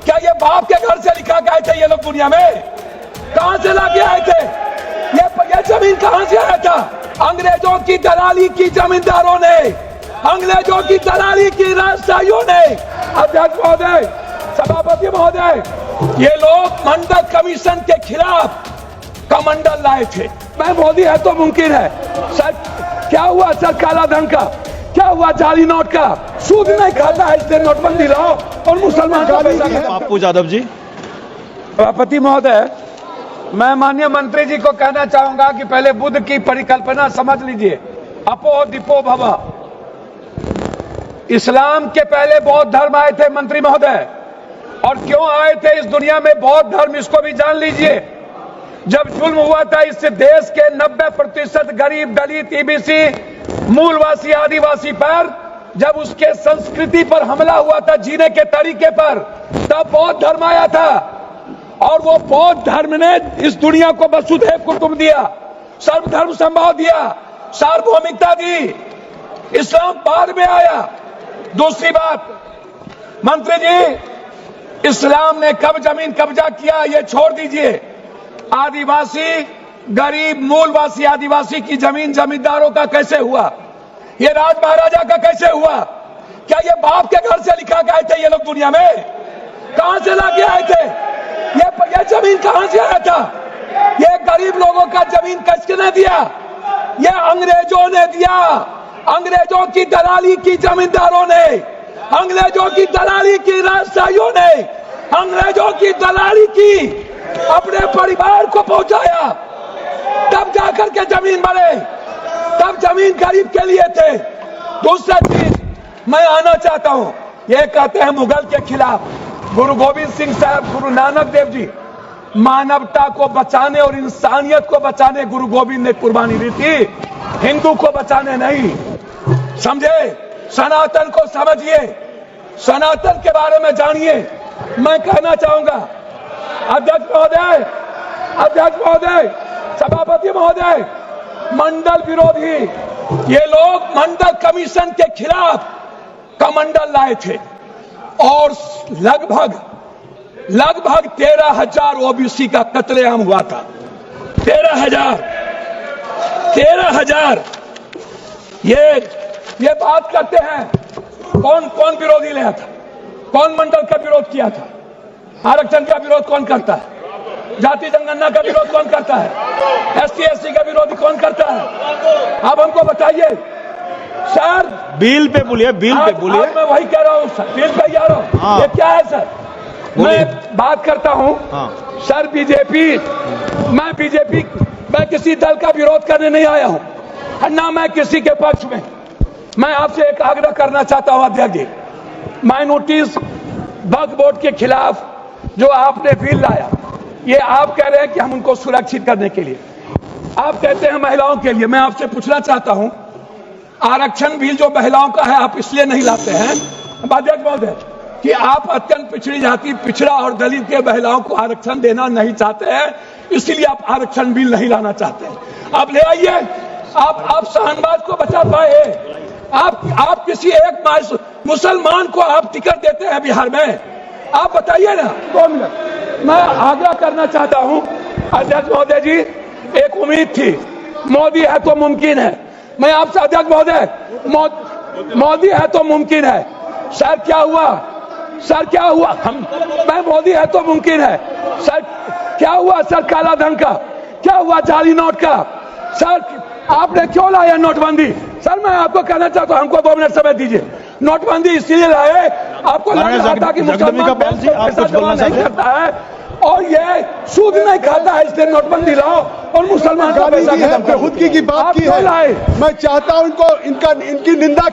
क्या ये बाप के घर से लिखा के आए थे ये लोग दुनिया में? कहां से लाके आए थे? ये जमीन कहां से आया था? अंग्रेजों की दलाली की जमींदारों ने, अंग्रेजों की दलाली की राजशाहियों ने। अध्यक्ष महोदय, सभापति महोदय, ये लोग मंडल कमीशन के खिलाफ कमंडल लाए थे। मैं मोदी है तो मुमकिन है। सर क्या हुआ सर? काला धन का क्या हुआ? जाली नोट का सूद नहीं खाता है, इसलिए नोटबंदी लाओ और मुसलमान का पैसा खाता। पप्पू यादव जी। सभापति महोदय, मैं माननीय मंत्री जी को कहना चाहूंगा कि पहले बुद्ध की परिकल्पना समझ लीजिए, अपो दीपो भव। इस्लाम के पहले बौद्ध धर्म आए थे मंत्री महोदय, और क्यों आए थे इस दुनिया में बौद्ध धर्म, इसको भी जान लीजिए। जब जुल्म हुआ था इस देश के 90% गरीब, दलित, ईबीसी, मूलवासी, आदिवासी पर, जब उसके संस्कृति पर हमला हुआ था, जीने के तरीके पर, तब बौद्ध धर्म आया था। और वो बौद्ध धर्म ने इस दुनिया को वसुधैव कुटुंब दिया, सर्वधर्म संभाव दिया, सार्वभौमिकता दी। इस्लाम बाद में आया। दूसरी बात, मंत्री जी, इस्लाम ने कब जमीन कब्जा किया ये छोड़ दीजिए। आदिवासी, गरीब, मूलवासी आदिवासी की जमीन जमींदारों का कैसे हुआ? ये राज महाराजा का कैसे हुआ? क्या ये बाप के घर से लिखा के आए थे ये लोग दुनिया में? कहां से लाके आए थे? ये जमीन कहां से आया था? ये गरीब लोगों का जमीन किसने दिया? ये अंग्रेजों ने दिया। अंग्रेजों की दलाली की जमींदारों ने, अंग्रेजों की दलाली की राजशाहियों ने, अंग्रेजों की दलाली की अपने परिवार को पहुंचाया, तब जाकर के जमीन बने, तब जमीन गरीब के लिए थे। दूसरा चीज मैं आना चाहता हूं, ये कहते हैं मुगल के खिलाफ। गुरु गोविंद सिंह साहब, गुरु नानक देव जी, मानवता को बचाने और इंसानियत को बचाने गुरु गोविंद ने कुर्बानी दी थी, हिंदू को बचाने नहीं। समझे? सनातन को समझिए, सनातन के बारे में जानिए। मैं कहना चाहूंगा अध्यक्ष महोदय, अध्यक्ष महोदय, सभापति महोदय, मंडल विरोधी ये लोग मंडल कमीशन के खिलाफ कमंडल लाए थे, और लगभग 13,000 ओबीसी का कत्लेआम हुआ था। 13,000। ये बात करते हैं कौन विरोधी लाया था? कौन मंडल का विरोध किया था? आरक्षण का विरोध कौन करता है? जाति जनगणना का विरोध कौन करता है? SC SC का विरोध कौन करता है? आप हमको बताइए सर। बिल पे बोलिए, बिल पे बोलिए। मैं वही कह रहा हूँ सर, बिल पे आ रहा हूँ। हाँ। ये क्या है सर? मैं बात करता हूँ। हाँ। सर मैं किसी दल का विरोध करने नहीं आया हूँ, ना मैं किसी के पक्ष में। मैं आपसे एक आग्रह करना चाहता हूँ अध्यक्ष जी, माइनॉरिटीज वक्फ बोर्ड के खिलाफ जो आपने बिल लाया, ये आप कह रहे हैं कि हम उनको सुरक्षित करने के लिए, आप कहते हैं महिलाओं के लिए। मैं आपसे पूछना चाहता हूं, आरक्षण बिल जो महिलाओं का है आप इसलिए नहीं लाते हैं अध्यक्ष महोदय कि आप अत्यंत पिछड़ी जाति, पिछड़ा और दलित के महिलाओं को आरक्षण देना नहीं चाहते हैं, इसलिए आप आरक्षण बिल नहीं लाना चाहते हैं। आप ले आइए, आप शाहनवाज को बचा पाए। आप किसी एक मुसलमान को आप टिकट देते हैं बिहार में, आप बताइए ना। 2 मिनट मैं आग्रह करना चाहता हूं अध्यक्ष महोदय जी, एक उम्मीद थी, मोदी है तो मुमकिन है। मैं आपसे अध्यक्ष महोदय, मोदी है तो मुमकिन है। सर क्या हुआ? सर क्या हुआ? मैं मोदी है तो मुमकिन है। सर क्या हुआ? सर काला धन का क्या हुआ? जाली नोट का सर आपने क्यों लाया नोटबंदी? सर मैं आपको कहना चाहता हूं, हमको 2 मिनट समय दीजिए। नोटबंदी इसलिए लाए, आपको लग रहा था कि मुसलमान पैसा जमा नहीं करता है और ये सूद नहीं खाता है, इसलिए नोटबंदी लाओ और मुसलमान का पैसा खत्म करो। खुद की बात की है। मैं चाहता हूं इनकी निंदा की